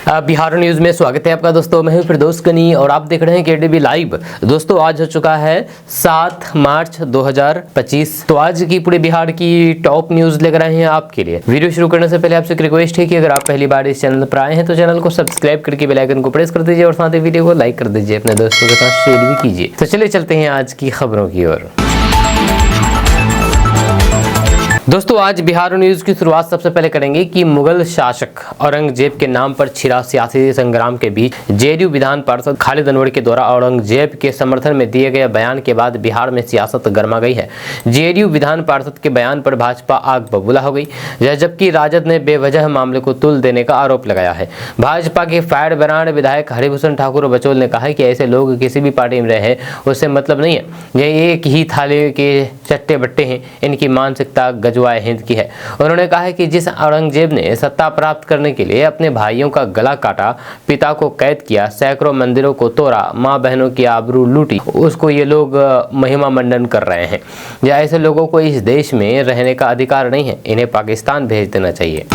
Bihar news में स्वागत है आपका दोस्तों। मैं हूं फिरदौस गनी और आप देख रहे हैं केडीबी लाइव। दोस्तों आज हो चुका है 7 मार्च 2025। तो आज की पूरे बिहार की टॉप न्यूज़ लेकर आए हैं आपके लिए। वीडियो शुरू करने से पहले आपसे एक रिक्वेस्ट है कि अगर आप पहली बार इस चैनल पर आए हैं तो चैनल को सब्सक्राइब करके बेल आइकन को प्रेस कर दीजिए और साथ ही वीडियो को लाइक कर दीजिए, अपने दोस्तों के साथ शेयर भी कीजिए। तो चलिए चलते हैं आज की खबरों की ओर। दोस्तों आज बिहार न्यूज़ की शुरुआत सबसे पहले करेंगे कि मुगल शासक औरंगजेब के नाम पर छिड़ा सियासी संग्राम के बीच जेडीयू विधान पार्षद खालिद अनवर के द्वारा औरंगजेब के समर्थन में दिए गए बयान के बाद बिहार में सियासत गर्मा गई है। जेडीयू विधान पार्षद के बयान पर भाजपा आग बबूला हो गई, जबकि राजद ने बेवजह मामले को तुल देने का आरोप लगाया है। भाजपा के फायर ब्रांड विधायक हरिभूषण ठाकुर बचौल ने कहा है कि ऐसे लोग किसी भी पार्टी में रहे उससे मतलब नहीं है, ये एक ही थाली के चट्टे बट्टे हैं, इनकी मानसिकता गजवाए हिंद की है। उन्होंने कहा है कि जिस औरंगजेब ने सत्ता प्राप्त करने के लिए अपने भाइयों का गला काटा, पिता को कैद किया, सैकड़ों मंदिरों को तोड़ा, माँ बहनों की आबरू लूटी, उसको ये लोग महिमा मंडन कर रहे हैं। या ऐसे लोगों को इस देश में रहने का अधिकार नहीं है, इन्हें पाकिस्तान भेज देना चाहिए।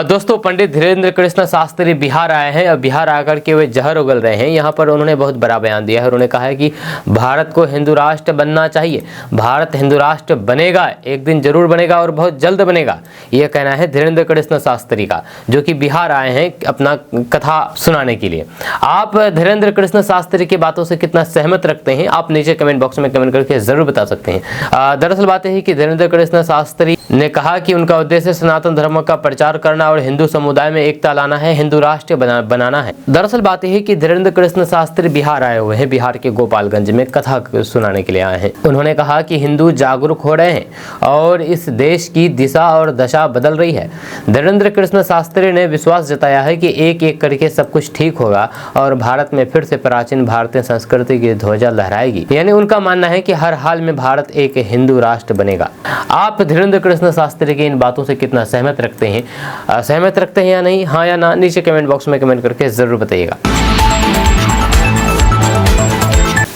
दोस्तों पंडित धीरेन्द्र कृष्ण शास्त्री बिहार आए हैं और बिहार आकर के वे जहर उगल रहे हैं। यहाँ पर उन्होंने बहुत बड़ा बयान दिया है। उन्होंने कहा है कि भारत को हिंदू राष्ट्र बनना चाहिए, भारत हिंदू राष्ट्र बनेगा, एक दिन जरूर बनेगा और बहुत जल्द बनेगा, यह कहना है धीरेन्द्र कृष्ण शास्त्री का, जो कि बिहार आए हैं अपना कथा सुनाने के लिए। आप धीरेन्द्र कृष्ण शास्त्री की बातों से कितना सहमत रखते हैं, आप नीचे कमेंट बॉक्स में कमेंट करके जरूर बता सकते हैं। दरअसल बात है कि धीरेन्द्र कृष्ण शास्त्री ने कहा कि उनका उद्देश्य सनातन धर्म का प्रचार करना और हिंदू समुदाय में एकता लाना है, हिंदू राष्ट्र बनाना है। दरअसल बात यह है कि धीरेन्द्र कृष्ण शास्त्री बिहार आए हुए हैं, बिहार के गोपालगंज में कथा सुनाने के लिए आए हैं। उन्होंने कहा कि हिंदू जागरूक हो रहे हैं और इस देश की दिशा और दशा बदल रही है। धीरेन्द्र कृष्ण शास्त्री ने विश्वास जताया है कि एक एक करके सब कुछ ठीक होगा और भारत में फिर से प्राचीन भारतीय संस्कृति की ध्वजा लहराएगी। यानी उनका मानना है कि हर हाल में भारत एक हिंदू राष्ट्र बनेगा। आप धीरेन्द्र कृष्ण शास्त्री की इन बातों से कितना सहमत रखते हैं, सहमत रखते हैं या नहीं, हाँ या ना, नीचे कमेंट बॉक्स में कमेंट करके जरूर बताइएगा।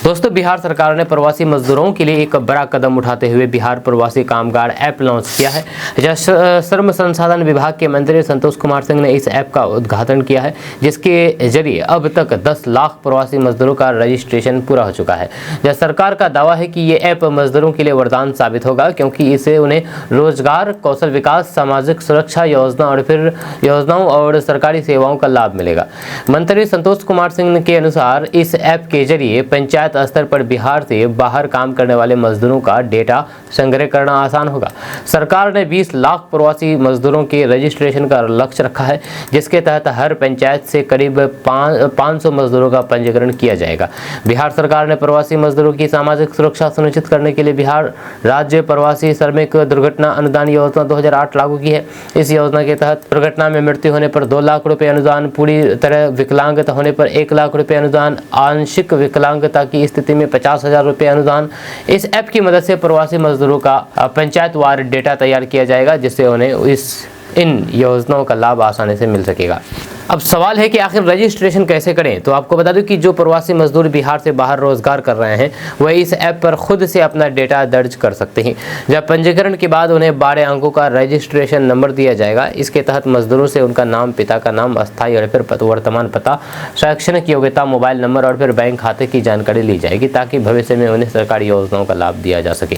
दोस्तों बिहार सरकार ने प्रवासी मजदूरों के लिए एक बड़ा कदम उठाते हुए बिहार प्रवासी कामगार ऐप लॉन्च किया है। श्रम संसाधन विभाग के मंत्री संतोष कुमार सिंह ने इस ऐप का उद्घाटन किया है, जिसके जरिए अब तक 10 लाख प्रवासी मजदूरों का रजिस्ट्रेशन पूरा हो चुका है। सरकार का दावा है कि ये ऐप मजदूरों के लिए वरदान साबित होगा, क्योंकि इससे उन्हें रोजगार, कौशल विकास, सामाजिक सुरक्षा योजना और फिर योजनाओं और सरकारी सेवाओं का लाभ मिलेगा। मंत्री संतोष कुमार सिंह के अनुसार इस ऐप के जरिए पंचायत स्तर पर बिहार से बाहर काम करने वाले मजदूरों का डेटा संग्रह करना आसान होगा। सरकार ने 20 लाख प्रवासी मजदूरों के रजिस्ट्रेशन का लक्ष्य रखा है, जिसके तहत हर पंचायत से करीब 500 मजदूरों का पंजीकरण किया जाएगा। बिहार सरकार ने प्रवासी मजदूरों की सामाजिक सुरक्षा सुनिश्चित करने के लिए बिहार राज्य प्रवासी श्रमिक दुर्घटना अनुदान योजना 2008 लागू की है। इस योजना के तहत दुर्घटना में मृत्यु होने पर 2 लाख रुपए अनुदान, पूरी तरह विकलांगता होने पर 1 लाख रुपए अनुदान, आंशिक विकलांगता की स्थिति में 50,000 रुपए अनुदान। इस ऐप की मदद से प्रवासी मजदूरों का पंचायतवार डेटा तैयार किया जाएगा, जिससे उन्हें इन योजनाओं का लाभ आसानी से मिल सकेगा। अब सवाल है कि आखिर रजिस्ट्रेशन कैसे करें। तो आपको बता दूं कि जो प्रवासी मजदूर बिहार से बाहर रोजगार कर रहे हैं वह इस ऐप पर खुद से अपना डेटा दर्ज कर सकते हैं। जब पंजीकरण के बाद उन्हें 12 अंकों का रजिस्ट्रेशन नंबर दिया जाएगा। इसके तहत मजदूरों से उनका नाम, पिता का नाम, अस्थायी और फिर वर्तमान पता, शैक्षणिक योग्यता, मोबाइल नंबर और फिर बैंक खाते की जानकारी ली जाएगी, ताकि भविष्य में उन्हें सरकारी योजनाओं का लाभ दिया जा सके।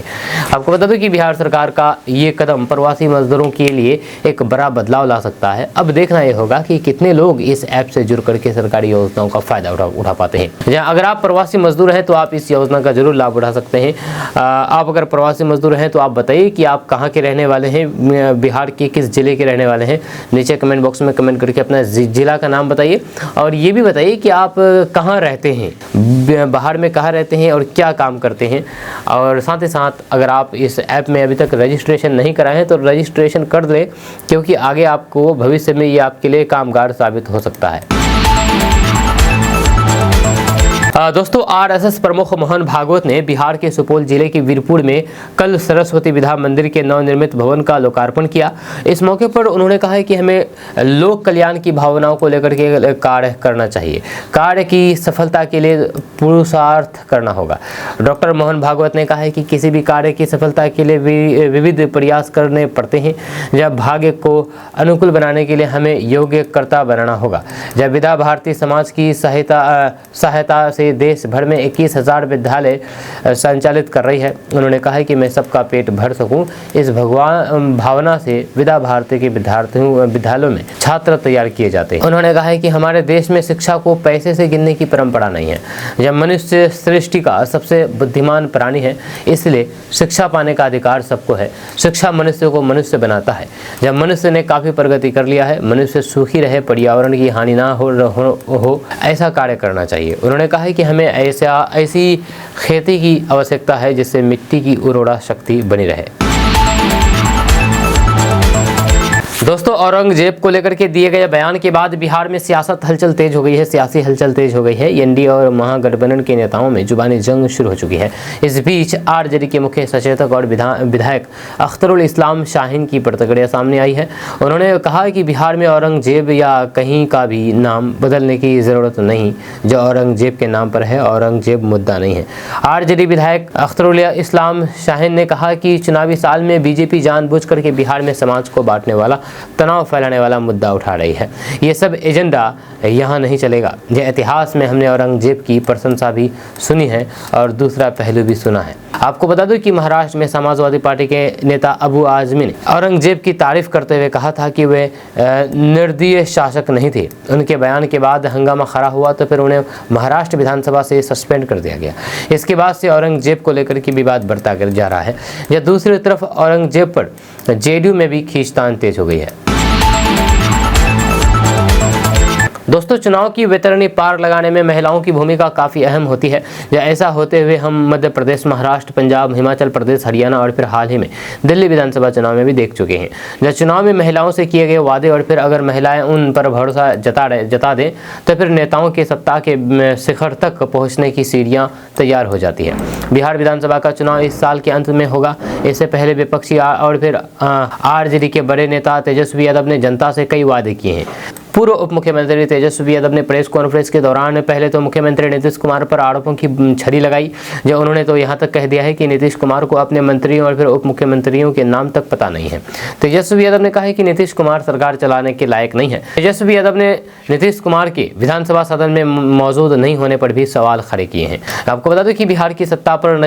आपको बता दूं कि बिहार सरकार का ये कदम प्रवासी मजदूरों के लिए एक बड़ा बदलाव ला सकता है। अब देखना यह होगा कि कितने लोग इस ऐप से जुड़ करके सरकारी योजनाओं का फायदा उठा पाते हैं। अगर आप प्रवासी मजदूर हैं तो आप इस योजना का जरूर लाभ उठा सकते हैं। आप अगर प्रवासी मजदूर हैं तो आप बताइए कि आप कहां के रहने वाले हैं, बिहार के किस जिले के रहने वाले हैं। नीचे कमेंट बॉक्स में कमेंट करके अपना जिला का नाम बताइए और ये भी बताइए कि आप कहां रहते हैं, बाहर में कहां रहते हैं और क्या काम करते हैं। और साथ ही साथ अगर आप इस ऐप में अभी तक रजिस्ट्रेशन नहीं कराए हैं तो रजिस्ट्रेशन कर दें, क्योंकि आगे आपको भविष्य में ये आपके लिए कामगार साबित हो सकता है। दोस्तों आरएसएस प्रमुख मोहन भागवत ने बिहार के सुपौल जिले के वीरपुर में कल सरस्वती विद्या मंदिर के नवनिर्मित भवन का लोकार्पण किया। इस मौके पर उन्होंने कहा है कि हमें लोक कल्याण की भावनाओं को लेकर के कार्य करना चाहिए, कार्य की सफलता के लिए पुरुषार्थ करना होगा। डॉक्टर मोहन भागवत ने कहा है कि किसी भी कार्य की सफलता के लिए विविध प्रयास करने पड़ते हैं। जब भाग्य को अनुकूल बनाने के लिए हमें योग्यकर्ता बनाना होगा। जब विद्या भारती समाज की सहायता से देश भर में 21,000 विद्यालय संचालित कर रही है, उन्होंने कहा है कि मैं सबका पेट भर सकूं, इस भावना से विद्या भारती के विद्यालयों में छात्र तैयार किए जाते हैं। उन्होंने कहा है कि हमारे देश में शिक्षा को पैसे से गिनने की परंपरा नहीं है। जब मनुष्य सृष्टि का सबसे बुद्धिमान प्राणी है, इसलिए शिक्षा पाने का अधिकार सबको है। शिक्षा मनुष्य को मनुष्य बनाता है। जब मनुष्य ने काफी प्रगति कर लिया है, मनुष्य सुखी रहे, पर्यावरण की हानि ना हो ऐसा कार्य करना चाहिए। उन्होंने कहा है कि हमें ऐसी खेती की आवश्यकता है जिससे मिट्टी की उर्वरा शक्ति बनी रहे। दोस्तों औरंगजेब को लेकर के दिए गए बयान के बाद बिहार में सियासी हलचल तेज हो गई है। एनडीए और महागठबंधन के नेताओं में जुबानी जंग शुरू हो चुकी है। इस बीच आरजेडी के मुख्य सचेतक और विधायक अख्तरुल इस्लाम शाहीन की प्रतिक्रिया सामने आई है। उन्होंने कहा कि बिहार में औरंगजेब या कहीं का भी नाम बदलने की जरूरत नहीं, जो औरंगजेब के नाम पर है, औरंगजेब मुद्दा नहीं है। आरजेडी विधायक अख्तरुल इस्लाम शाहीन ने कहा कि चुनावी साल में बीजेपी जानबूझ करके बिहार में समाज को बांटने वाला, तनाव फैलाने वाला मुद्दा उठा रही है। ये सब एजेंडा यहाँ नहीं चलेगा। यह इतिहास में हमने औरंगजेब की प्रशंसा भी सुनी है और दूसरा पहलू भी सुना है। आपको बता दूं कि महाराष्ट्र में समाजवादी पार्टी के नेता अबू आजमी ने औरंगजेब की तारीफ करते हुए कहा था कि वे निर्दयी शासक नहीं थे। उनके बयान के बाद हंगामा खड़ा हुआ तो फिर उन्हें महाराष्ट्र विधानसभा से सस्पेंड कर दिया गया। इसके बाद से औरंगजेब को लेकर के विवाद बढ़ता जा रहा है। या दूसरी तरफ औरंगजेब पर जेडीयू में भी खींचतान तेज हो गई है। दोस्तों चुनाव की वैतरणी पार लगाने में महिलाओं की भूमिका काफ़ी अहम होती है। या ऐसा होते हुए हम मध्य प्रदेश, महाराष्ट्र, पंजाब, हिमाचल प्रदेश, हरियाणा और फिर हाल ही में दिल्ली विधानसभा चुनाव में भी देख चुके हैं। जब चुनाव में महिलाओं से किए गए वादे और फिर अगर महिलाएं उन पर भरोसा जता दें तो फिर नेताओं के सत्ता के शिखर तक पहुँचने की सीढ़ियाँ तैयार हो जाती है। बिहार विधानसभा का चुनाव इस साल के अंत में होगा। इससे पहले विपक्षी और फिर आरजेडी के बड़े नेता तेजस्वी यादव ने जनता से कई वादे किए हैं। पूर्व उप मुख्यमंत्री तेजस्वी यादव ने प्रेस कॉन्फ्रेंस के दौरान पहले तो मुख्यमंत्री नीतीश कुमार पर आरोपों की छड़ी लगाई। जो उन्होंने तो यहां तक कह दिया है कि नीतीश कुमार को अपने मंत्रियों और फिर उप मुख्यमंत्रियों के नाम तक पता नहीं है। तेजस्वी यादव ने कहा है कि नीतीश कुमार सरकार चलाने के लायक नहीं है। तेजस्वी यादव ने नीतीश कुमार के विधानसभा सदन में मौजूद नहीं होने पर भी सवाल खड़े किए हैं। आपको बता दें कि बिहार की सत्ता पर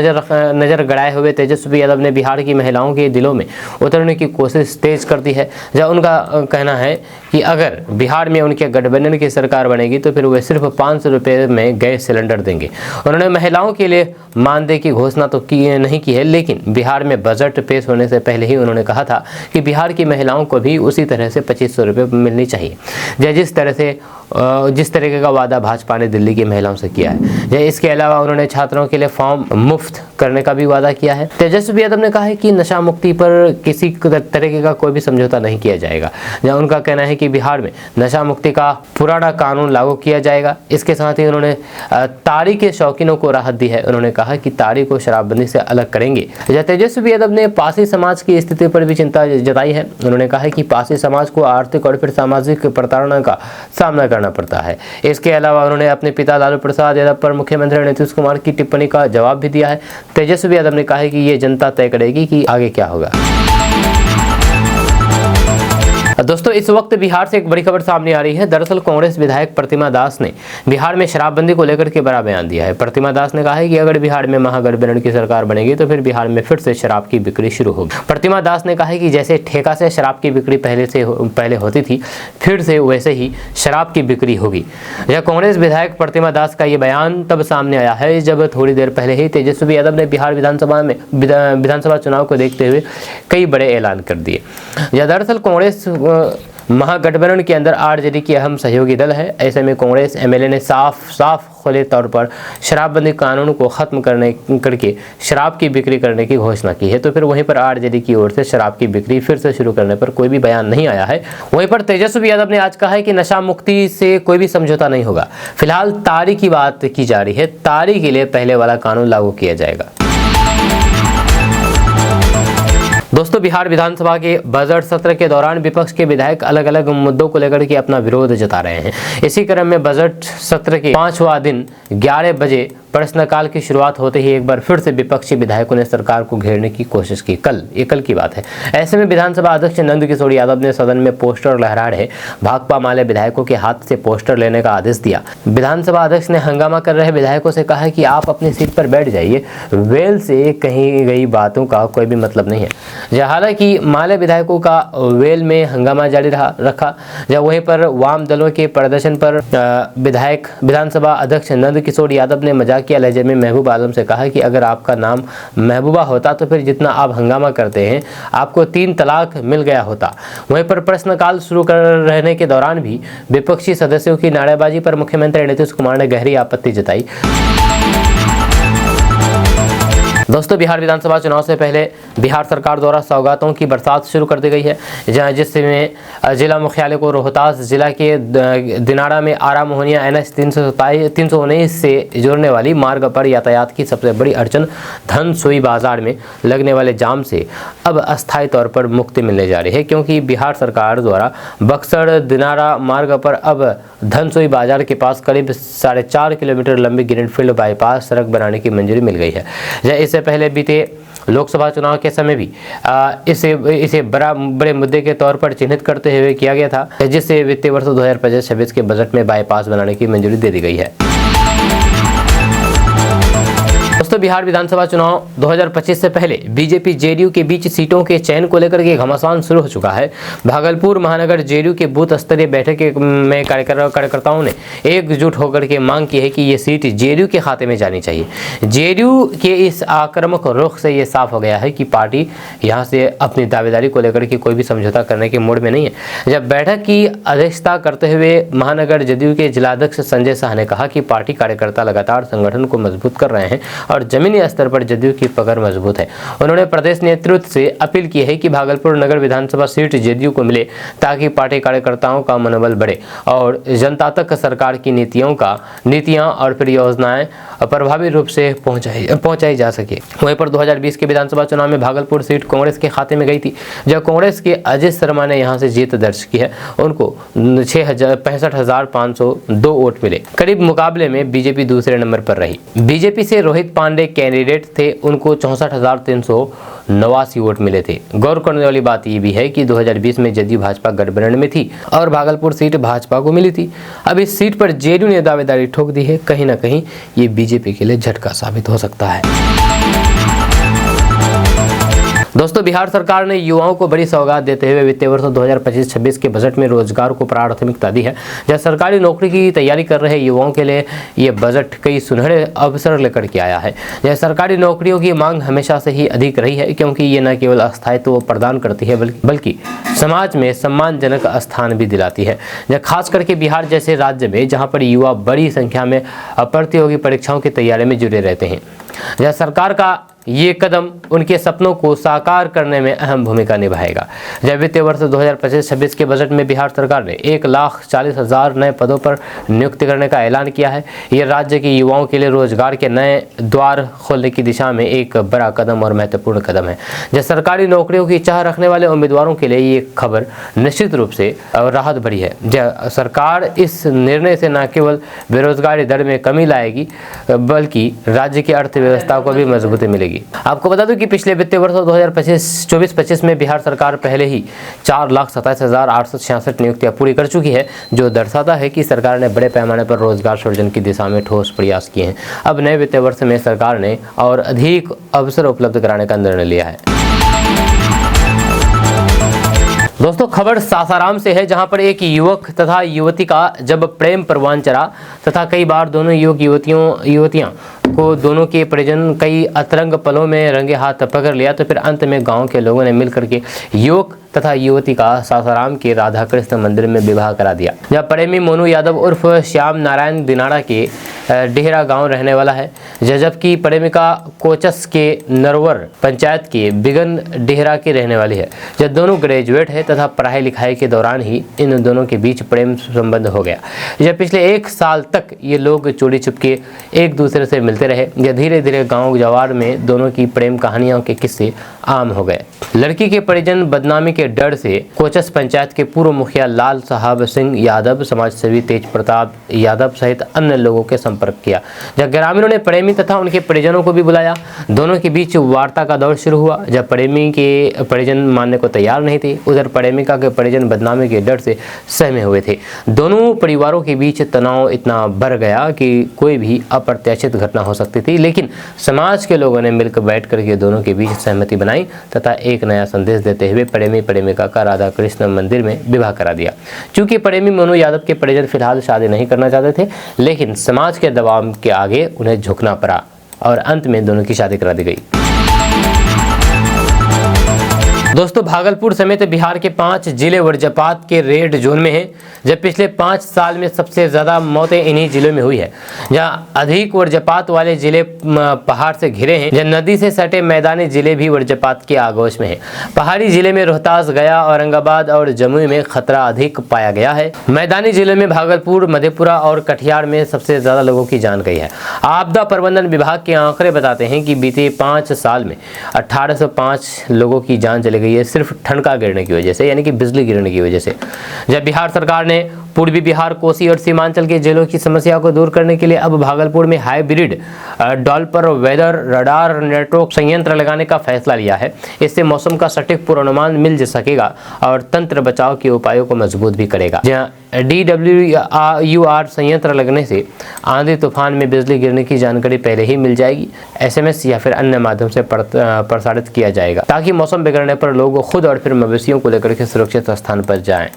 नजर गड़ाए हुए तेजस्वी यादव ने बिहार की महिलाओं के दिलों में उतरने की कोशिश तेज कर दी है। जब उनका कहना है कि अगर बिहार में उनके गठबंधन की सरकार बनेगी तो फिर वे सिर्फ 500 रुपये में गैस सिलेंडर देंगे। उन्होंने महिलाओं के लिए मानदेय की घोषणा तो नहीं की है, लेकिन बिहार में बजट पेश होने से पहले ही उन्होंने कहा था कि बिहार की महिलाओं को भी उसी तरह से 2500 रुपये मिलनी चाहिए जिस तरीके का वादा भाजपा ने दिल्ली की महिलाओं से किया है। इसके अलावा उन्होंने छात्रों के लिए फॉर्म मुफ्त करने का भी वादा किया है। तेजस्वी यादव ने कहा है कि नशा मुक्ति पर किसी तरीके का कोई भी समझौता नहीं किया जाएगा। जहाँ उनका कहना है कि बिहार में नशा मुक्ति का पुराना कानून लागू किया जाएगा। इसके साथ ही उन्होंने ताड़ी के शौकीनों को राहत दी है। उन्होंने कहा कि ताड़ी को शराबबंदी से अलग करेंगे। तेजस्वी यादव ने पारसी समाज की स्थिति पर भी चिंता जताई है। उन्होंने कहा कि पारसी समाज को आर्थिक और फिर सामाजिक प्रताड़ना का सामना करना पड़ता है। इसके अलावा उन्होंने अपने पिता लालू प्रसाद यादव पर मुख्यमंत्री नीतीश कुमार की टिप्पणी का जवाब भी दिया है। तेजस्वी यादव ने कहा है कि ये जनता तय करेगी कि आगे क्या होगा। दोस्तों इस वक्त बिहार से एक बड़ी खबर सामने आ रही है। दरअसल कांग्रेस विधायक प्रतिमा दास ने बिहार में शराबबंदी को लेकर के बड़ा बयान दिया है। प्रतिमा दास ने कहा है कि अगर बिहार में महागठबंधन की सरकार बनेगी तो फिर बिहार में फिर से शराब की बिक्री शुरू होगी। प्रतिमा दास ने कहा है कि जैसे ठेका से शराब की बिक्री पहले होती थी, फिर से वैसे ही शराब की बिक्री होगी। यह कांग्रेस विधायक प्रतिमा दास का ये बयान तब सामने आया है जब थोड़ी देर पहले ही तेजस्वी यादव ने बिहार विधानसभा चुनाव को देखते हुए कई बड़े ऐलान कर दिए। दरअसल कांग्रेस महागठबंधन के अंदर आरजेडी की अहम सहयोगी दल है। ऐसे में कांग्रेस एमएलए ने साफ खुले तौर पर शराबबंदी कानून को खत्म करके शराब की बिक्री करने की घोषणा की है। तो फिर वहीं पर आरजेडी की ओर से शराब की बिक्री फिर से शुरू करने पर कोई भी बयान नहीं आया है। वहीं पर तेजस्वी यादव ने आज कहा है कि नशा मुक्ति से कोई भी समझौता नहीं होगा। फिलहाल तारीख की बात की जा रही है, तारीख के लिए पहले वाला कानून लागू किया जाएगा। दोस्तों, बिहार विधानसभा के बजट सत्र के दौरान विपक्ष के विधायक अलग अलग मुद्दों को लेकर के अपना विरोध जता रहे हैं। इसी क्रम में बजट सत्र के 5वां दिन 11 बजे प्रश्नकाल की शुरुआत होते ही एक बार फिर से विपक्षी विधायकों ने सरकार को घेरने की कोशिश की। कल की बात है। ऐसे में विधानसभा अध्यक्ष नंद किशोर यादव ने सदन में पोस्टर लहरा रहे भाकपा माले विधायकों के हाथ से पोस्टर लेने का आदेश दिया। विधानसभा अध्यक्ष ने हंगामा कर रहे विधायकों से कहा कि आप अपनी सीट पर बैठ जाइए, वेल से कही गई बातों का कोई भी मतलब नहीं है। हालांकि माले विधायकों का वेल में हंगामा जारी रखा। जब वहीं पर वाम दलों के प्रदर्शन पर विधानसभा अध्यक्ष नंद किशोर यादव ने मजाकिया लहजे में महबूब आलम से कहा कि अगर आपका नाम महबूबा होता तो फिर जितना आप हंगामा करते हैं आपको 3 तलाक मिल गया होता। वहीं पर प्रश्नकाल शुरू कर रहने के दौरान भी विपक्षी सदस्यों की नारेबाजी पर मुख्यमंत्री नीतीश कुमार ने गहरी आपत्ति जताई। दोस्तों, बिहार विधानसभा चुनाव से पहले बिहार सरकार द्वारा सौगातों की बरसात शुरू कर दी गई है, जिसमें जिला मुख्यालय को रोहतास जिला के दिनारा में आरा मोहनिया NH 319 से जोड़ने वाली मार्ग पर यातायात की सबसे बड़ी अड़चन धनसोई बाजार में लगने वाले जाम से अब अस्थायी तौर पर मुक्ति मिलने जा रही है, क्योंकि बिहार सरकार द्वारा बक्सर दिनारा मार्ग पर अब धनसोई बाजार के पास करीब 4.5 किलोमीटर लंबी ग्रीनफील्ड बाईपास सड़क बनाने की मंजूरी मिल गई है। इससे पहले बीते लोकसभा चुनाव के समय भी इसे बड़े मुद्दे के तौर पर चिन्हित करते हुए किया गया था, जिससे वित्तीय वर्ष 2025-26 के बजट में बाईपास बनाने की मंजूरी दे दी गई है। दोस्तों, बिहार विधानसभा चुनाव 2025 से पहले बीजेपी जेडीयू के बीच सीटों के चयन को लेकर के घमासान शुरू हो चुका है। भागलपुर महानगर जेडीयू के बूथ स्तरीय बैठक में कार्यकर्ताओं ने एकजुट होकर के मांग की है कि ये सीट जेडीयू के खाते में जानी चाहिए। जेडीयू के इस आक्रामक रुख से ये साफ हो गया है कि पार्टी यहाँ से अपनी दावेदारी को लेकर के कोई भी समझौता करने के मूड में नहीं है। जब बैठक की अध्यक्षता करते हुए महानगर जेडीयू के जिलाध्यक्ष संजय शाह ने कहा कि पार्टी कार्यकर्ता लगातार संगठन को मजबूत कर रहे हैं और जमीनी स्तर पर जदयू की पकड़ मजबूत है। उन्होंने प्रदेश नेतृत्व से अपील की है कि भागलपुर नगर विधानसभा सीट जदयू को मिले, ताकि पार्टी कार्यकर्ताओं का मनोबल बढ़े और जनता तक सरकार की नीतियां और फिर योजनाएं प्रभावी रूप से पहुंचाई जा सके। वहीं पर 2020 के विधानसभा चुनाव में भागलपुर सीट कांग्रेस के खाते में गई थी। जब कांग्रेस के अजय शर्मा ने यहां से जीत दर्ज की है, उनको 65,502 वोट मिले। करीब मुकाबले में बीजेपी दूसरे नंबर पर रही। बीजेपी से रोहित पांडे कैंडिडेट थे, उनको 64,389 वोट मिले थे। गौर करने वाली बात यह भी है कि 2020 में जदयू भाजपा गठबंधन में थी और भागलपुर सीट भाजपा को मिली थी। अब इस सीट पर जेडीयू ने दावेदारी ठोक दी है। कहीं ना कहीं ये बीजेपी के लिए झटका साबित हो सकता है। दोस्तों, बिहार सरकार ने युवाओं को बड़ी सौगात देते हुए वित्तीय वर्ष 2025-26 के बजट में रोजगार को प्राथमिकता दी है। जब सरकारी नौकरी की तैयारी कर रहे युवाओं के लिए ये बजट कई सुनहरे अवसर लेकर के आया है। यह सरकारी नौकरियों की मांग हमेशा से ही अधिक रही है, क्योंकि ये न केवल अस्थायित्व प्रदान करती है बल्कि समाज में सम्मानजनक स्थान भी दिलाती है। खास करके बिहार जैसे राज्य में, जहाँ पर युवा बड़ी संख्या में प्रतियोगी परीक्षाओं की तैयारी में जुड़े रहते हैं। यह सरकार का ये कदम उनके सपनों को साकार करने में अहम भूमिका निभाएगा। जब वित्तीय वर्ष 2025-26 के बजट में बिहार सरकार ने 1,40,000 नए पदों पर नियुक्ति करने का ऐलान किया है। यह राज्य के युवाओं के लिए रोजगार के नए द्वार खोलने की दिशा में एक बड़ा कदम और महत्वपूर्ण कदम है। जब सरकारी नौकरियों की चाह रखने वाले उम्मीदवारों के लिए ये खबर निश्चित रूप से राहत भरी है। जब सरकार इस निर्णय से न केवल बेरोजगारी दर में कमी लाएगी, बल्कि राज्य की अर्थव्यवस्था को भी मजबूती मिलेगी। आपको बता दूं कि पिछले वित्तीय वर्ष 2024-25 में बिहार सरकार पहले ही 4,27,866 नियुक्तियां पूरी कर चुकी है, जो दर्शाता है कि सरकार ने बड़े पैमाने पर रोजगार सृजन की दिशा में ठोस प्रयास किए हैं। अब नए वित्तीय वर्ष में सरकार ने और अधिक अवसर उपलब्ध कराने का निर्णय लिया है। दोस्तों, खबर सासाराम से है, जहां पर एक युवक तथा युवती का जब प्रेम परवान चढ़ा तथा कई बार दोनों युवक युवतियां को दोनों के परिजन कई अतरंग पलों में रंगे हाथ पकड़ लिया, तो फिर अंत में गांव के लोगों ने मिलकर के युवक तथा युवती का सासाराम के राधा कृष्ण मंदिर में विवाह करा दिया। जहाँ प्रेमी मोनू यादव उर्फ श्याम नारायण दिनाड़ा के डेहरा गांव रहने वाला है, जबकि प्रेमिका कोचस के नरवर पंचायत के बिगन डेहरा की रहने वाली है। जब दोनों ग्रेजुएट है तथा पढ़ाई लिखाई के दौरान ही इन दोनों के बीच प्रेम संबंध हो गया। जब पिछले 1 साल तक ये लोग चोरी चुपके एक दूसरे से मिलते रहे, या धीरे धीरे गाँव जवार में दोनों की प्रेम कहानियों के किस्से आम हो गए। लड़की के परिजन बदनामी के डर से कोचस पंचायत के पूर्व मुखिया लाल साहब सिंह यादव, समाजसेवी तेज प्रताप यादव सहित अन्य लोगों के संपर्क किया। जब ग्रामीणों ने प्रेमी तथा उनके परिजनों को भी बुलाया, दोनों के बीच वार्ता का दौर शुरू हुआ। जब प्रेमी के परिजन मानने को तैयार नहीं थे, उधर प्रेमिका के परिजन बदनामी के डर से सहमे हुए थे। दोनों परिवारों के बीच तनाव इतना बढ़ गया कि कोई भी अप्रत्याशित घटना हो सकती थी, लेकिन समाज के लोगों ने मिलकर बैठ करके दोनों के बीच सहमति बनाई तथा एक नया संदेश देते हुए प्रेमी प्रेमिका का राधा कृष्ण मंदिर में विवाह करा दिया। चूंकि प्रेमी मोनू यादव के परिजन फिलहाल शादी नहीं करना चाहते थे, लेकिन समाज के दबाव के आगे उन्हें झुकना पड़ा और अंत में दोनों की शादी करा दी गई। दोस्तों, भागलपुर समेत बिहार के 5 जिले वज्रपात के रेड जोन में हैं, जब पिछले 5 साल में सबसे ज़्यादा मौतें इन्हीं जिलों में हुई है। जहां अधिक वज्रपात वाले जिले पहाड़ से घिरे हैं, जहां नदी से सटे मैदानी जिले भी वज्रपात के आगोश में हैं। पहाड़ी जिले में रोहतास, गया, औरंगाबाद और जमुई में खतरा अधिक पाया गया है। मैदानी जिलों में भागलपुर, मधेपुरा और कटिहार में सबसे ज़्यादा लोगों की जान गई है। आपदा प्रबंधन विभाग के आंकड़े बताते हैं कि बीते 5 साल में 1805 लोगों की जान चली गई है, सिर्फ ठनका गिरने की वजह से, यानी कि बिजली गिरने की वजह से। जब बिहार सरकार ने पूर्वी बिहार, कोसी और सीमांचल के जिलों की समस्या को दूर करने के लिए अब भागलपुर में hybrid Doppler weather radar network संयंत्र लगाने का फैसला लिया है। इससे मौसम का सटीक पूर्वानुमान मिल सकेगा और तंत्र बचाव के उपायों को मजबूत भी करेगा। जहां DWR संयंत्र लगने से आंधी तूफान में बिजली गिरने की जानकारी पहले ही मिल जाएगी, SMS या फिर अन्य माध्यम से प्रसारित किया जाएगा, ताकि मौसम बिगड़ने पर लोग खुद और फिर मवेशियों को लेकर के सुरक्षित स्थान पर जाएं।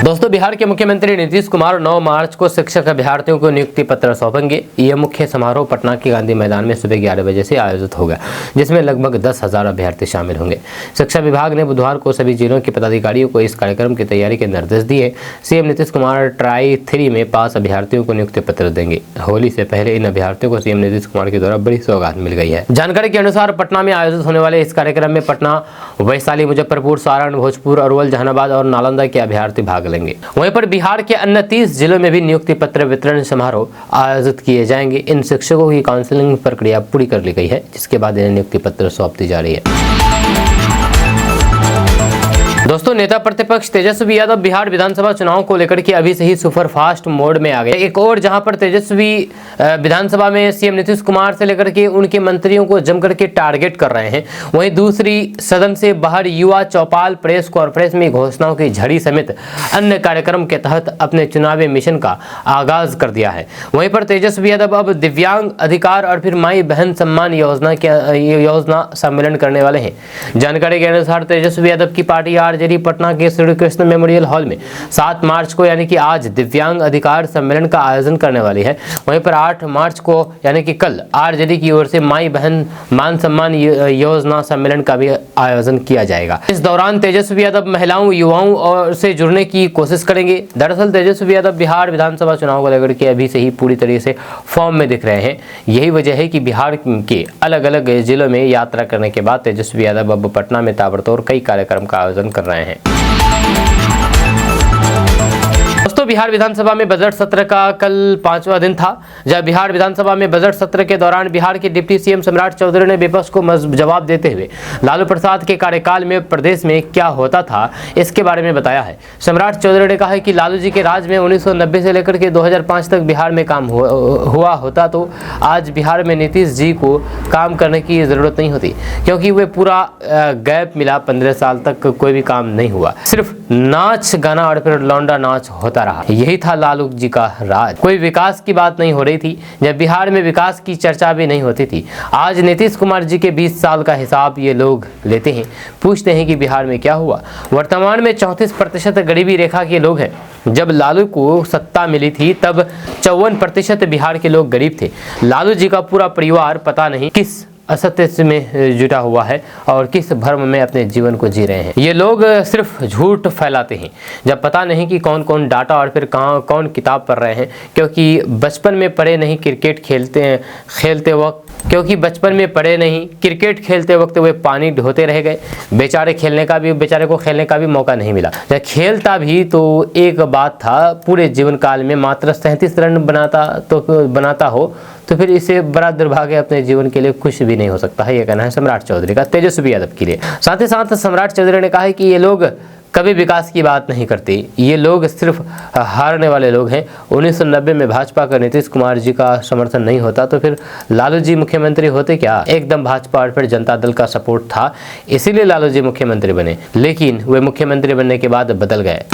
दोस्तों, बिहार के मुख्यमंत्री नीतीश कुमार 9 मार्च को शिक्षक अभ्यर्थियों को नियुक्ति पत्र सौंपेंगे। यह मुख्य समारोह पटना के गांधी मैदान में सुबह 11 बजे से आयोजित होगा, जिसमें लगभग 10,000 अभ्यर्थी शामिल होंगे। शिक्षा विभाग ने बुधवार को सभी जिलों के पदाधिकारियों को इस कार्यक्रम की तैयारी के निर्देश दिए। सीएम नीतीश कुमार ट्राई 3 में पास अभ्यर्थियों को नियुक्ति पत्र देंगे। होली से पहले इन अभ्यर्थियों को सीएम नीतीश कुमार के द्वारा बड़ी सौगात मिल गई है। जानकारी के अनुसार पटना में आयोजित होने वाले इस कार्यक्रम में पटना, वैशाली, मुजफ्फरपुर, सारण, भोजपुर, अरवल, जहानाबाद और नालंदा के अभ्यर्थी भाग लेंगे। वहीं पर बिहार के अन्य 30 जिलों में भी नियुक्ति पत्र वितरण समारोह आयोजित किए जाएंगे। इन शिक्षकों की काउंसलिंग प्रक्रिया पूरी कर ली गई है, जिसके बाद इन्हें नियुक्ति पत्र सौंप दी जा रही है। दोस्तों, नेता प्रतिपक्ष तेजस्वी यादव बिहार विधानसभा चुनाव को लेकर के अभी से ही सुपरफास्ट मोड में आ गए। एक और जहां पर तेजस्वी विधानसभा में सीएम नीतीश कुमार से लेकर के उनके मंत्रियों को जमकर के टारगेट कर रहे हैं, वहीं दूसरी सदन से बाहर युवा चौपाल, प्रेस कॉन्फ्रेंस में घोषणाओं की झड़ी समेत अन्य कार्यक्रम के तहत अपने चुनावी मिशन का आगाज कर दिया है। वहीं पर तेजस्वी यादव अब दिव्यांग अधिकार और फिर माई बहन सम्मान योजना सम्मेलन करने वाले हैं। जानकारी के अनुसार तेजस्वी यादव की पार्टी आरजेडी पटना के श्री कृष्ण मेमोरियल हॉल में 7 मार्च को यानी कि आज दिव्यांग अधिकार सम्मेलन का आयोजन करने वाली है। वहीं पर 8 मार्च को यानी कि कल आरजेडी की ओर से माई बहन मान सम्मान योजना सम्मेलन का भी आयोजन किया जाएगा। इस दौरान तेजस्वी यादव महिलाओं, युवाओं और से जुड़ने की कोशिश करेंगे। दरअसल तेजस्वी यादव बिहार विधानसभा चुनाव को लेकर के अभी से ही पूरी तरीके से फॉर्म में दिख रहे हैं। यही वजह है कि बिहार के अलग अलग जिलों में यात्रा करने के बाद तेजस्वी यादव अब पटना में ताबड़तोड़ कई कार्यक्रम का आयोजन कर रहे हैं। दोस्तों, बिहार विधानसभा में बजट सत्र का कल 5वां दिन था। जब बिहार विधानसभा में बजट सत्र के दौरान बिहार के डिप्टी सीएम सम्राट चौधरी ने विपक्ष को जवाब देते हुए लालू प्रसाद के कार्यकाल में प्रदेश में क्या होता था इसके बारे में बताया है। सम्राट चौधरी ने कहा है कि लालू जी के राज में 1990 से लेकर के 2005 तक बिहार में काम हुआ होता तो आज बिहार में नीतीश जी को काम करने की जरूरत नहीं होती, क्योंकि वे पूरा गैप मिला 15 साल तक कोई भी काम नहीं हुआ, सिर्फ नाच गाना और फिर लौंडा नाच होता रहा। यही था लालू जी का राज। कोई विकास की बात नहीं हो रही थी, जब बिहार में विकास की चर्चा भी नहीं होती थी। आज नीतीश कुमार जी के 20 साल का हिसाब ये लोग लेते हैं, पूछते हैं कि बिहार में क्या हुआ। वर्तमान में 34% गरीबी रेखा के लोग हैं। जब लालू को सत्ता मिली थी तब 54% बिहार के लोग गरीब थे। लालू जी का पूरा परिवार पता नहीं किस असत्य में जुटा हुआ है और किस भ्रम में अपने जीवन को जी रहे हैं। ये लोग सिर्फ झूठ फैलाते हैं जब पता नहीं कि कौन कौन डाटा और फिर कहाँ कौन किताब पढ़ रहे हैं, क्योंकि बचपन में पढ़े नहीं क्रिकेट खेलते वक्त वे पानी ढोते रह गए। बेचारे को खेलने का भी मौका नहीं मिला। जब खेलता भी तो एक बात था, पूरे जीवन काल में मात्र 37 रन बनाता हो तो फिर इससे बड़ा दुर्भाग्य अपने जीवन के लिए कुछ भी नहीं हो सकता है। यह कहना है सम्राट चौधरी का तेजस्वी यादव के लिए। साथ ही साथ सम्राट चौधरी ने कहा है कि ये लोग कभी विकास की बात नहीं करते, ये लोग सिर्फ हारने वाले लोग हैं। 1990 में भाजपा का नीतीश कुमार जी का समर्थन नहीं होता तो फिर लालू जी मुख्यमंत्री होते क्या? एकदम भाजपा और फिर जनता दल का सपोर्ट था, इसीलिए लालू जी मुख्यमंत्री बने, लेकिन वे मुख्यमंत्री बनने के बाद बदल गए।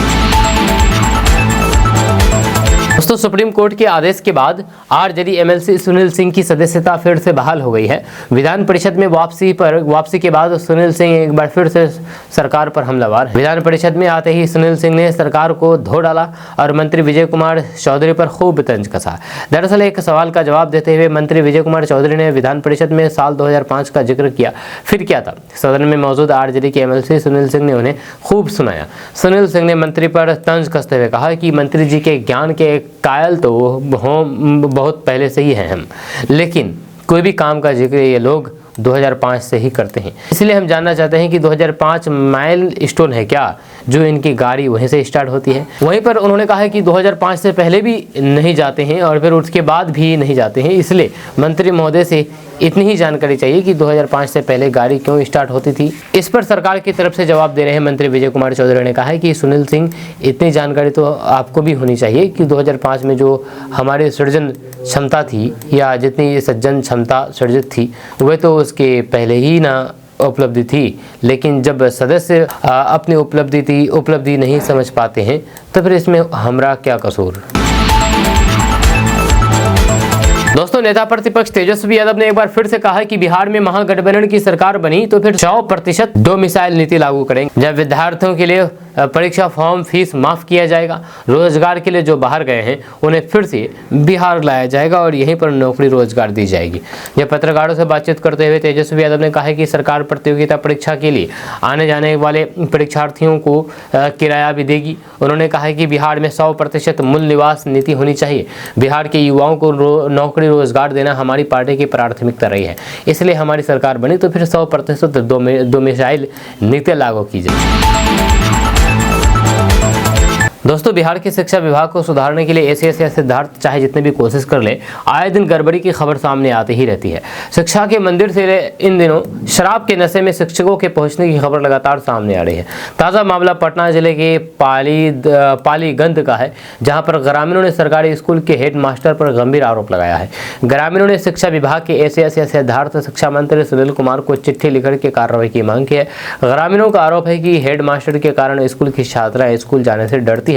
दोस्तों, सुप्रीम कोर्ट के आदेश के बाद आरजेडी एमएलसी सुनील सिंह की सदस्यता फिर से बहाल हो गई है। विधान परिषद में वापसी के बाद सुनील सिंह एक बार फिर से सरकार पर हमलावर है। विधान परिषद में आते ही सुनील सिंह ने सरकार को धो डाला और मंत्री विजय कुमार चौधरी पर खूब तंज कसा। दरअसल एक सवाल का जवाब देते हुए मंत्री विजय कुमार चौधरी ने विधान परिषद में साल 2005 का जिक्र किया। फिर क्या था? सदन में मौजूद आरजेडी के एमएलसी सुनील सिंह ने उन्हें खूब सुनाया। सुनील सिंह ने मंत्री पर तंज कसते हुए कहा कि मंत्री जी के ज्ञान के कायल तो बहुत पहले से ही हैं हम, लेकिन कोई भी काम का जिक्र ये लोग 2005 से ही करते हैं। इसलिए हम जानना चाहते हैं कि 2005 माइल स्टोन है क्या, जो इनकी गाड़ी वहीं से स्टार्ट होती है? वहीं पर उन्होंने कहा है कि 2005 से पहले भी नहीं जाते हैं और फिर उसके बाद भी नहीं जाते हैं। इसलिए मंत्री महोदय से इतनी ही जानकारी चाहिए कि 2005 से पहले गाड़ी क्यों स्टार्ट होती थी। इस पर सरकार की तरफ से जवाब दे रहे हैं मंत्री विजय कुमार चौधरी ने कहा है कि सुनील सिंह, इतनी जानकारी तो आपको भी होनी चाहिए कि 2005 में जो हमारी सृजन क्षमता थी या जितनी सज्जन क्षमता सृजित थी वह तो उसके पहले ही ना उपलब्धि थी, लेकिन जब सदस्य अपनी उपलब्धि नहीं समझ पाते हैं तो फिर इसमें हमारा क्या कसूर। दोस्तों, नेता प्रतिपक्ष तेजस्वी यादव ने एक बार फिर से कहा है कि बिहार में महागठबंधन की सरकार बनी तो फिर 100% डोमिसाइल नीति लागू करेंगे। जब विद्यार्थियों के लिए परीक्षा फॉर्म फीस माफ किया जाएगा, रोजगार के लिए जो बाहर गए हैं उन्हें फिर से बिहार लाया जाएगा और यहीं पर नौकरी रोजगार दी जाएगी। जब पत्रकारों से बातचीत करते हुए तेजस्वी यादव ने कहा है कि सरकार प्रतियोगिता परीक्षा के लिए आने जाने वाले परीक्षार्थियों को किराया भी देगी। उन्होंने कहा है कि बिहार में 100% मूल निवास नीति होनी चाहिए। बिहार के युवाओं को नौकरी रोजगार देना हमारी पार्टी की प्राथमिकता रही है, इसलिए हमारी सरकार बनी तो फिर 100% डोमिसाइल नीति लागू की जाए। दोस्तों, बिहार के शिक्षा विभाग को सुधारने के लिए ऐसे सिद्धार्थ चाहे जितने भी कोशिश कर ले, आए दिन गड़बड़ी की खबर सामने आती ही रहती है। शिक्षा के मंदिर से इन दिनों शराब के नशे में शिक्षकों के पहुंचने की खबर लगातार सामने आ रही है। ताज़ा मामला पटना जिले के पालीगंज का है, जहां पर ग्रामीणों ने सरकारी स्कूल के हेड मास्टर पर गंभीर आरोप लगाया है। ग्रामीणों ने शिक्षा विभाग के ऐसे सिद्धार्थ शिक्षा मंत्री सुनील कुमार को चिट्ठी लिखकर के कार्रवाई की मांग की है। ग्रामीणों का आरोप है कि हेड मास्टर के कारण स्कूल की छात्रा स्कूल जाने से डरती है।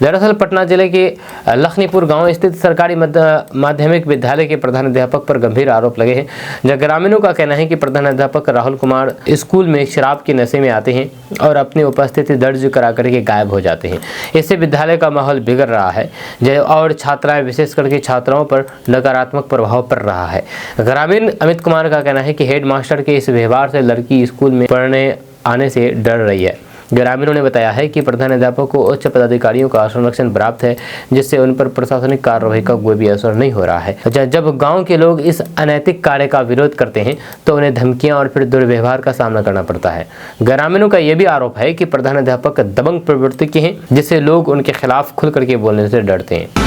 दरअसल पटना जिले के लखनीपुर गांव स्थित सरकारी माध्यमिक विद्यालय के प्रधानाध्यापक पर गंभीर आरोप लगे हैं। जब ग्रामीणों का कहना है कि प्रधानाध्यापक राहुल कुमार स्कूल में शराब के नशे में आते हैं और अपनी उपस्थिति दर्ज करा करके गायब हो जाते हैं। इससे विद्यालय का माहौल बिगड़ रहा है और छात्राएं विशेष करके छात्राओं पर नकारात्मक प्रभाव पड़ रहा है। ग्रामीण अमित कुमार का कहना है कि हेड मास्टर के इस व्यवहार से लड़की स्कूल में पढ़ने आने से डर रही है। ग्रामीणों ने बताया है कि प्रधानाध्यापक को उच्च पदाधिकारियों का संरक्षण प्राप्त है, जिससे उन पर प्रशासनिक कार्रवाई का कोई भी असर नहीं हो रहा है। जब गांव के लोग इस अनैतिक कार्य का विरोध करते हैं तो उन्हें धमकियां और फिर दुर्व्यवहार का सामना करना पड़ता है। ग्रामीणों का यह भी आरोप है कि प्रधानाध्यापक दबंग प्रवृत्ति के हैं, जिससे लोग उनके खिलाफ खुल करके बोलने से डरते हैं।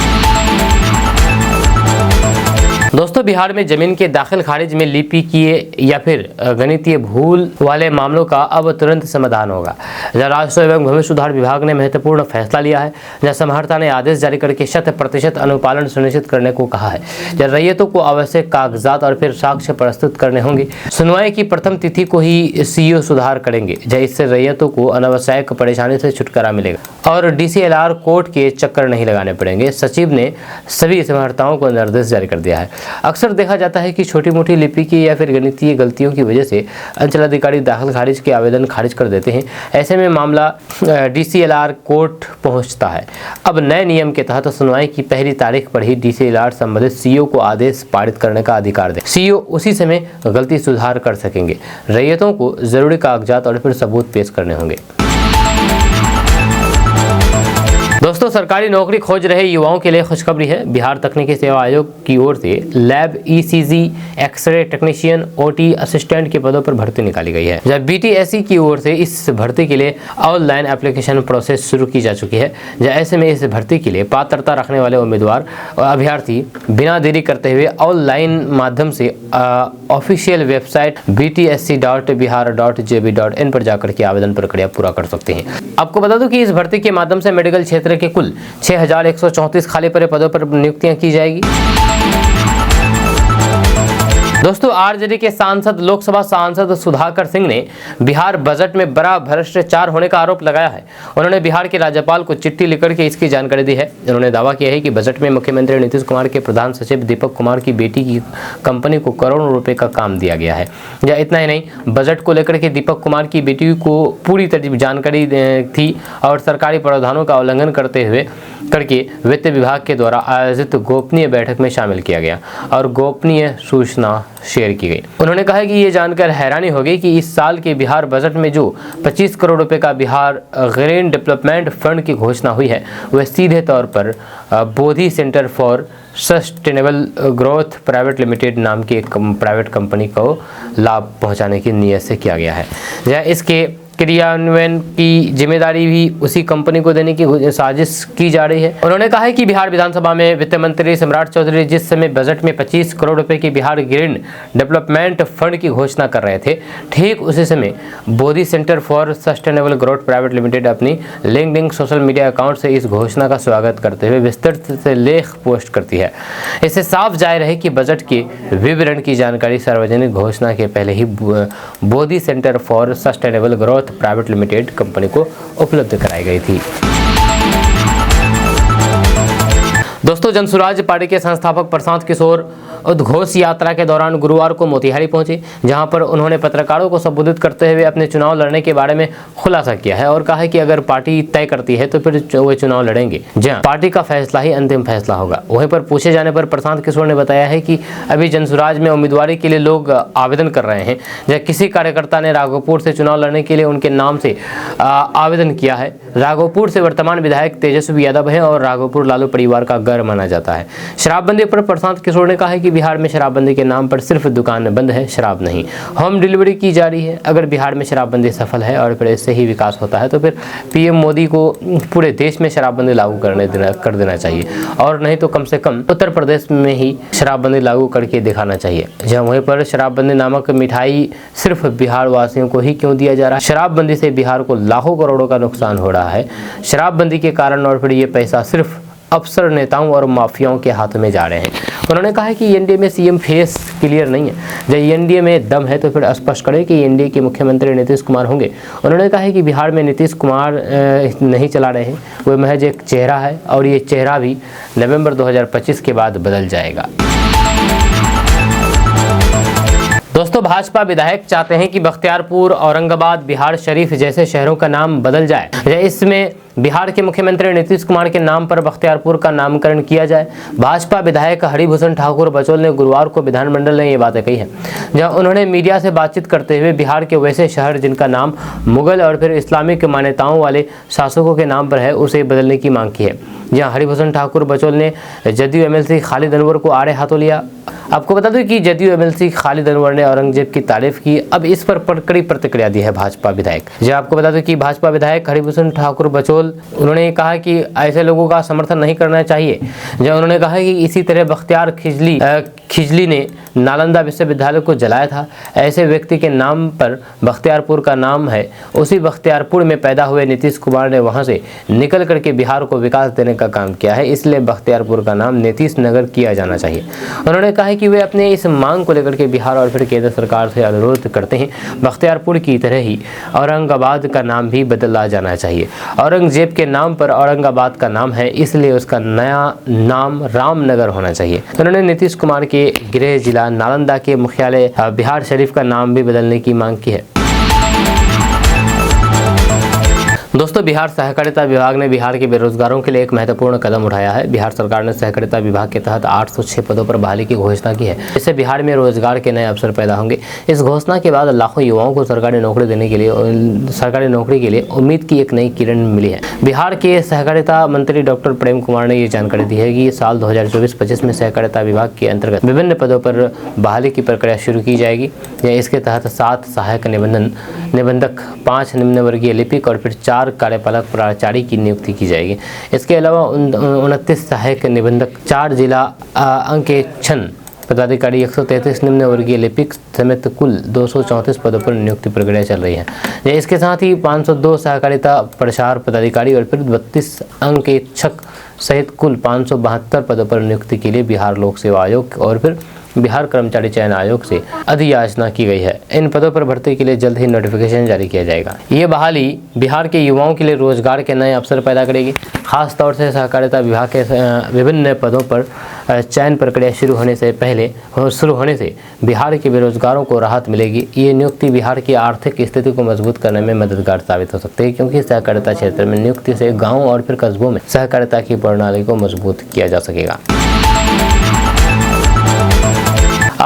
दोस्तों, बिहार में जमीन के दाखिल खारिज में लिपिकीय या फिर गणितीय भूल वाले मामलों का अब तुरंत समाधान होगा। राजस्व एवं भूमि सुधार विभाग ने महत्वपूर्ण फैसला लिया है। जब समाहर्ता ने आदेश जारी करके 100% अनुपालन सुनिश्चित करने को कहा है। जब रैयतों को आवश्यक कागजात और फिर साक्ष्य प्रस्तुत करने होंगे। सुनवाई की प्रथम तिथि को ही सीईओ सुधार करेंगे, इससे रैयतों को अनावश्यक परेशानी से छुटकारा मिलेगा और DCLR कोर्ट के चक्कर नहीं लगाने पड़ेंगे। सचिव ने सभी समाहर्ताओं को निर्देश जारी कर दिया है। अक्सर देखा जाता है कि छोटी मोटी लिपि की या फिर गणितीय गलतियों की वजह से अंचलाधिकारी दाखिल खारिज के आवेदन खारिज कर देते हैं। ऐसे में मामला DCLR कोर्ट पहुंचता है। अब नए नियम के तहत सुनवाई की पहली तारीख पर ही DCLR संबंधित CO को आदेश पारित करने का अधिकार दे। CO उसी समय गलती सुधार कर सकेंगे। रैयतों को जरूरी कागजात और फिर सबूत पेश करने होंगे। दोस्तों, सरकारी नौकरी खोज रहे युवाओं के लिए खुशखबरी है। बिहार तकनीकी सेवा आयोग की ओर से lab ECG, x-ray technician, OT assistant के पदों पर भर्ती निकाली गई है। जब BTSC की ओर से इस भर्ती के लिए ऑनलाइन एप्लीकेशन प्रोसेस शुरू की जा चुकी है। ऐसे में इस भर्ती के लिए पात्रता रखने वाले उम्मीदवार और अभ्यर्थी बिना देरी करते हुए ऑनलाइन माध्यम से ऑफिशियल वेबसाइट btsc.bihar.jb.in पर जाकर के आवेदन प्रक्रिया पूरा कर सकते हैं। आपको बता दूं कि इस भर्ती के माध्यम से मेडिकल क्षेत्र के कुल 6134 खाली पड़े पदों पर नियुक्तियां की जाएगी। दोस्तों, आरजेडी के सांसद लोकसभा सांसद सुधाकर सिंह ने बिहार बजट में बड़ा भ्रष्टाचार होने का आरोप लगाया है। उन्होंने बिहार के राज्यपाल को चिट्ठी लिखकर के इसकी जानकारी दी है। उन्होंने दावा किया है कि बजट में मुख्यमंत्री नीतीश कुमार के प्रधान सचिव दीपक कुमार की बेटी की कंपनी को करोड़ों रुपए का काम दिया गया है। या इतना ही नहीं, बजट को लेकर के दीपक कुमार की बेटी को पूरी तरह जानकारी थी और सरकारी प्रावधानों का उल्लंघन करके वित्त विभाग के द्वारा आयोजित गोपनीय बैठक में शामिल किया गया और गोपनीय सूचना शेयर की गई। उन्होंने कहा कि ये जानकर हैरानी होगी कि इस साल के बिहार बजट में जो 25 करोड़ रुपए का बिहार ग्रीन डेवलपमेंट फंड की घोषणा हुई है, वह सीधे तौर पर Bodhi centre for sustainable growth private limited नाम की एक प्राइवेट कंपनी को लाभ पहुंचाने की नीयत से किया गया है। जहाँ इसके क्रियान्वयन की जिम्मेदारी भी उसी कंपनी को देने की साजिश की जा रही है। उन्होंने कहा है कि बिहार विधानसभा में वित्त मंत्री सम्राट चौधरी जिस समय बजट में 25 करोड़ रुपए की बिहार ग्रीन डेवलपमेंट फंड की घोषणा कर रहे थे, ठीक उसी समय Bodhi centre for sustainable growth private limited अपनी लिंक्डइन सोशल मीडिया अकाउंट से इस घोषणा का स्वागत करते हुए विस्तृत से लेख पोस्ट करती है। इससे साफ जाहिर है कि बजट के विवरण की जानकारी सार्वजनिक घोषणा के पहले ही Bodhi centre for sustainable growth private limited company को उपलब्ध कराई गई थी। दोस्तों, जनसुराज पार्टी के संस्थापक प्रशांत किशोर उद्घोष यात्रा के दौरान गुरुवार को मोतिहारी पहुंचे, जहां पर उन्होंने पत्रकारों को संबोधित करते हुए अपने चुनाव लड़ने के बारे में खुलासा किया है और कहा है कि अगर पार्टी तय करती है तो फिर वो चुनाव लड़ेंगे। जहां पार्टी का फैसला ही अंतिम फैसला होगा। वहीं पर पूछे जाने पर प्रशांत किशोर ने बताया है कि अभी जनसुराज में उम्मीदवारी के लिए लोग आवेदन कर रहे हैं। जहाँ किसी कार्यकर्ता ने राघोपुर से चुनाव लड़ने के लिए उनके नाम से आवेदन किया है। राघोपुर से वर्तमान विधायक तेजस्वी यादव है और राघोपुर लालू परिवार का घर माना जाता है। शराबबंदी पर प्रशांत किशोर ने कहा है कि बिहार में शराबबंदी के नाम पर सिर्फ दुकान बंद है, शराब नहीं। होम डिलीवरी की जा रही है। अगर बिहार में शराबबंदी सफल है और फिर इससे ही विकास होता है तो फिर PM मोदी को पूरे देश में शराबबंदी लागू कर देना चाहिए और नहीं तो कम से कम उत्तर प्रदेश में ही शराबबंदी लागू करके दिखाना चाहिए। जहाँ वहीं पर शराबबंदी नामक मिठाई सिर्फ बिहार वासियों को ही क्यों दिया जा रहा है? शराबबंदी से बिहार को लाखों करोड़ों का नुकसान हो रहा है। शराबबंदी के कारण और फिर ये पैसा सिर्फ अफसर नेताओं और माफियाओं के हाथ में जा रहे हैं। उन्होंने कहा है कि एनडीए में CM फेस क्लियर नहीं है। जब एनडीए में दम है तो फिर स्पष्ट करें कि एनडीए के मुख्यमंत्री नीतीश कुमार होंगे। उन्होंने कहा है कि बिहार में नीतीश कुमार नहीं चला रहे हैं, वो महज एक चेहरा है और ये चेहरा भी नवंबर 2025 के बाद बदल जाएगा। दोस्तों, भाजपा विधायक चाहते हैं कि बख्तियारपुर, औरंगाबाद, बिहार शरीफ जैसे शहरों का नाम बदल जाए। इसमें बिहार के मुख्यमंत्री नीतीश कुमार के नाम पर बख्तियारपुर का नामकरण किया जाए। भाजपा विधायक हरिभूषण ठाकुर बचौल ने गुरुवार को विधानमंडल में ये बातें कही है, जहां उन्होंने मीडिया से बातचीत करते हुए बिहार के वैसे शहर जिनका नाम मुगल और फिर इस्लामिक मान्यताओं वाले शासकों के नाम पर है, उसे बदलने की मांग की है। जहां हरिभूषण ठाकुर बचौल ने जदयू MLC खालिद अनवर को आड़े हाथों लिया। आपको बता दूं कि जदयू MLC खालिद अनवर ने औरंगजेब की तारीफ की। अब इस पर कड़ी प्रतिक्रिया दी है भाजपा विधायक। जहां आपको बता दूं कि भाजपा विधायक हरिभूषण ठाकुर बचौल उन्होंने कहा कि ऐसे लोगों का समर्थन नहीं करना चाहिए। जहां उन्होंने कहा कि इसी तरह बख्तियार खिजली ने नालंदा विश्वविद्यालय को जलाया था। ऐसे व्यक्ति के नाम पर बख्तियारपुर का नाम है। उसी बख्तियारपुर में पैदा हुए नीतीश कुमार ने वहां से निकल करके बिहार को विकास देने का काम किया है, इसलिए बख्तियारपुर का नाम नीतीश नगर किया जाना चाहिए। उन्होंने कहा कि वे अपने इस मांग को लेकर के बिहार और फिर केंद्र सरकार से अनुरोध करते हैं, बख्तियारपुर की तरह ही औरंगाबाद का नाम भी बदला जाना चाहिए। औरंगजेब के नाम पर औरंगाबाद का नाम है, इसलिए उसका नया नाम रामनगर होना चाहिए। उन्होंने नीतीश कुमार की के गृह जिला नालंदा के मुख्यालय बिहार शरीफ का नाम भी बदलने की मांग की है। दोस्तों, बिहार सहकारिता विभाग ने बिहार के बेरोजगारों के लिए एक महत्वपूर्ण कदम उठाया है। बिहार सरकार ने सहकारिता विभाग के तहत 806 पदों पर बहाली की घोषणा की है। इससे बिहार में रोजगार के नए अवसर पैदा होंगे। इस घोषणा के बाद लाखों युवाओं को सरकारी नौकरी के लिए उम्मीद की एक नई किरण मिली है। बिहार के सहकारिता मंत्री डॉक्टर प्रेम कुमार ने ये जानकारी दी है कि साल 2024-25 में सहकारिता विभाग के अंतर्गत विभिन्न पदों पर बहाली की प्रक्रिया शुरू की जाएगी। इसके तहत 7 सहायक निबंधक, 5 निम्न वर्गीय लिपिक और फिर 4 कार्यपालक प्राचार्य की नियुक्ति की जाएगी। इसके अलावा 29 सहायक निबंधक, 4 जिला अंकेक्षण पदाधिकारी, 133 निम्न वर्गीय लिपिक समेत कुल 234 पदों पर नियुक्ति प्रक्रिया चल रही है। इसके साथ ही 502 सहकारिता प्रसार पदाधिकारी और फिर 32 अंकेक्षक सहित कुल 572 पदों पर नियुक्ति के लिए बिहार लोक सेवा आयोग और फिर बिहार कर्मचारी चयन आयोग से अधियाचना की गई है। इन पदों पर भर्ती के लिए जल्द ही नोटिफिकेशन जारी किया जाएगा। ये बहाली बिहार के युवाओं के लिए रोजगार के नए अवसर पैदा करेगी। खास तौर से सहकारिता विभाग के विभिन्न पदों पर चयन प्रक्रिया शुरू होने से बिहार के बेरोजगारों को राहत मिलेगी। ये नियुक्ति बिहार की आर्थिक स्थिति को मजबूत करने में मददगार साबित हो सकती है, क्योंकि सहकारिता क्षेत्र में नियुक्ति से गाँव और फिर कस्बों में सहकारिता की प्रणाली को मजबूत किया जा सकेगा।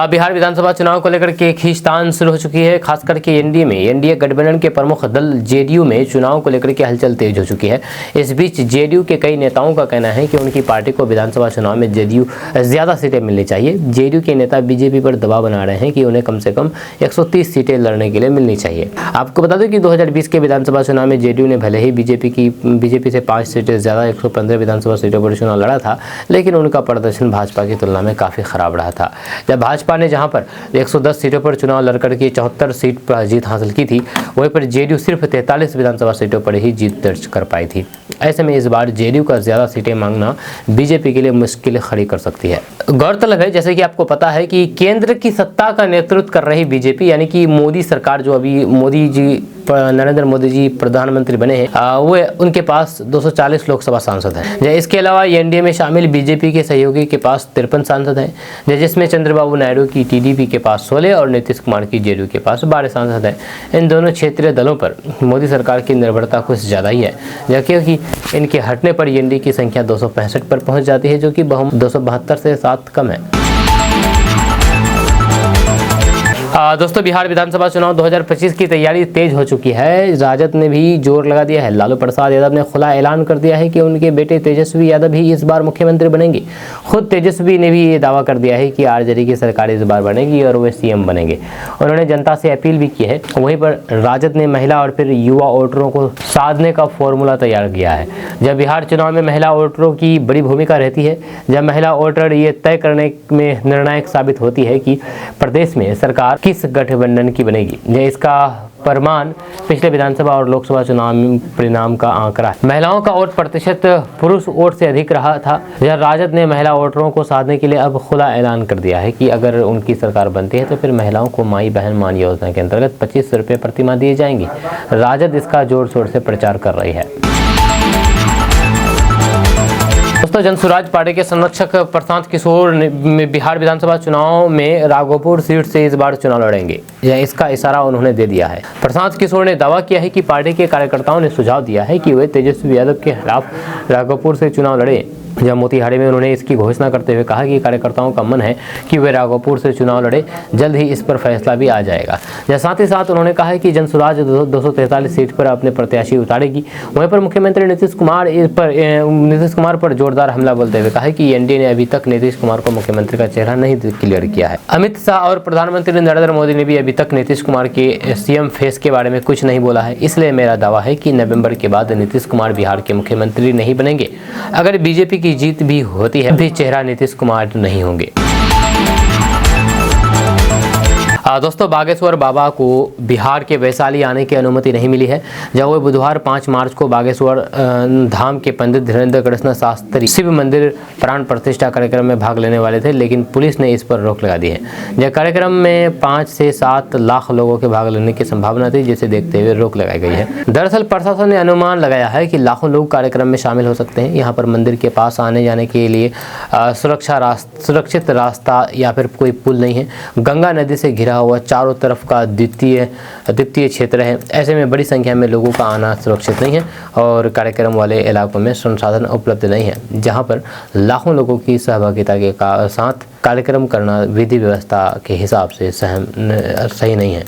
बिहार विधानसभा चुनाव को लेकर के खींचतान शुरू हो चुकी है। खास करके एनडीए गठबंधन के प्रमुख दल जेडीयू में चुनाव को लेकर के हलचल तेज हो चुकी है। इस बीच जेडीयू के कई नेताओं का कहना है कि उनकी पार्टी को विधानसभा चुनाव में ज्यादा सीटें मिलनी चाहिए। जेडीयू के नेता बीजेपी पर दबाव बना रहे हैं कि उन्हें कम से कम 130 सीटें लड़ने के लिए मिलनी चाहिए। आपको बता दें कि 2020 के विधानसभा चुनाव में जेडीयू ने भले ही बीजेपी से 5 सीटें ज्यादा 115 विधानसभा सीटों पर चुनाव लड़ा था, लेकिन उनका प्रदर्शन भाजपा की तुलना में काफी खराब रहा था। जब भाजपा ने जहां पर 110 सीटों पर चुनाव लड़कर के 74 सीट पर जीत हासिल की थी, वहीं पर जेडीयू सिर्फ 43 विधानसभा सीटों पर ही जीत दर्ज कर पाई थी। ऐसे में इस बार जेडीयू का ज्यादा सीटें मांगना बीजेपी के लिए मुश्किल खड़ी कर सकती है। गौरतलब है, जैसे कि आपको पता है कि केंद्र की सत्ता का नेतृत्व कर रही बीजेपी यानी कि मोदी सरकार, जो अभी नरेंद्र मोदी जी प्रधानमंत्री बने हैं, वो उनके पास 240 लोकसभा सांसद हैं। इसके अलावा एनडीए में शामिल बीजेपी के सहयोगी के पास 53 सांसद हैं, जिसमें चंद्रबाबू नायडू की टीडीपी के पास 16 और नीतीश कुमार की जेडीयू के पास 12 सांसद हैं। इन दोनों क्षेत्रीय दलों पर मोदी सरकार की निर्भरता कुछ ज़्यादा ही है, क्योंकि इनके हटने पर एनडीए की संख्या 265 पर पहुंच जाती है, जो कि 272 से 7 कम है। दोस्तों, बिहार विधानसभा चुनाव 2025 की तैयारी तेज हो चुकी है। राजद ने भी जोर लगा दिया है। लालू प्रसाद यादव ने खुला ऐलान कर दिया है कि उनके बेटे तेजस्वी यादव ही इस बार मुख्यमंत्री बनेंगे। खुद तेजस्वी ने भी ये दावा कर दिया है कि आरजेडी की सरकार इस बार बनेगी और वे सीएम बनेंगे। उन्होंने जनता से अपील भी की है। वहीं पर राजद ने महिला और फिर युवा वोटरों को साधने का फॉर्मूला तैयार किया है। जब बिहार चुनाव में महिला वोटरों की बड़ी भूमिका रहती है, जब महिला वोटर ये तय करने में निर्णायक साबित होती है कि प्रदेश में सरकार किस गठबंधन की बनेगी। इसका प्रमाण पिछले विधानसभा और लोकसभा चुनाव परिणाम का आंकड़ा है। महिलाओं का वोट प्रतिशत पुरुष वोट से अधिक रहा था। राजद ने महिला वोटरों को साधने के लिए अब खुला ऐलान कर दिया है कि अगर उनकी सरकार बनती है तो फिर महिलाओं को माई बहन मान योजना के अंतर्गत 2500 रुपये प्रति माह दिए जाएंगे। राजद इसका जोर शोर से प्रचार कर रही है। दोस्तों, जनसुराज पार्टी के संरक्षक प्रशांत किशोर बिहार विधानसभा चुनाव में राघोपुर सीट से इस बार चुनाव लड़ेंगे। इसका इशारा उन्होंने दे दिया है। प्रशांत किशोर ने दावा किया है कि पार्टी के कार्यकर्ताओं ने सुझाव दिया है कि वे तेजस्वी यादव के खिलाफ राघोपुर से चुनाव लड़े। जब मोतिहारी में उन्होंने इसकी घोषणा करते हुए कहा कि कार्यकर्ताओं का मन है कि वे राघोपुर से चुनाव लड़े। जल्द ही इस पर फैसला भी आ जाएगा। साथ ही साथ उन्होंने कहा है कि जनसुराज 243 सीट पर अपने प्रत्याशी उतारेगी। वहीं पर मुख्यमंत्री नीतीश कुमार पर जोरदार हमला बोलते हुए कहा है कि एनडीए ने अभी तक नीतीश कुमार को मुख्यमंत्री का चेहरा नहीं क्लियर किया है। अमित शाह और प्रधानमंत्री नरेंद्र मोदी ने भी अभी तक नीतीश कुमार के सीएम फेस के बारे में कुछ नहीं बोला है। इसलिए मेरा दावा है कि नवंबर के बाद नीतीश कुमार बिहार के मुख्यमंत्री नहीं बनेंगे। अगर बीजेपी की जीत भी होती है भी चेहरा नीतीश कुमार नहीं होंगे। दोस्तों बागेश्वर बाबा को बिहार के वैशाली आने की अनुमति नहीं मिली है, जब वो बुधवार 5 मार्च को बागेश्वर धाम के पंडित धीरेन्द्र कृष्ण शास्त्री शिव मंदिर प्राण प्रतिष्ठा कार्यक्रम में भाग लेने वाले थे, लेकिन पुलिस ने इस पर रोक लगा दी है। यह कार्यक्रम में 5 से 7 लाख लोगों के भाग लेने की संभावना थी, जिसे देखते हुए रोक लगाई गई है। दरअसल प्रशासन ने अनुमान लगाया है कि लाखों लोग कार्यक्रम में शामिल हो सकते हैं। यहाँ पर मंदिर के पास आने जाने के लिए सुरक्षित रास्ता या फिर कोई पुल नहीं है। गंगा नदी से घिरा हुआ चारों तरफ का द्वितीय क्षेत्र है। ऐसे में बड़ी संख्या में लोगों का आना सुरक्षित नहीं है और कार्यक्रम वाले इलाकों में संसाधन उपलब्ध नहीं है, जहां पर लाखों लोगों की सहभागिता के साथ कार्यक्रम करना विधि व्यवस्था के हिसाब से सही नहीं है।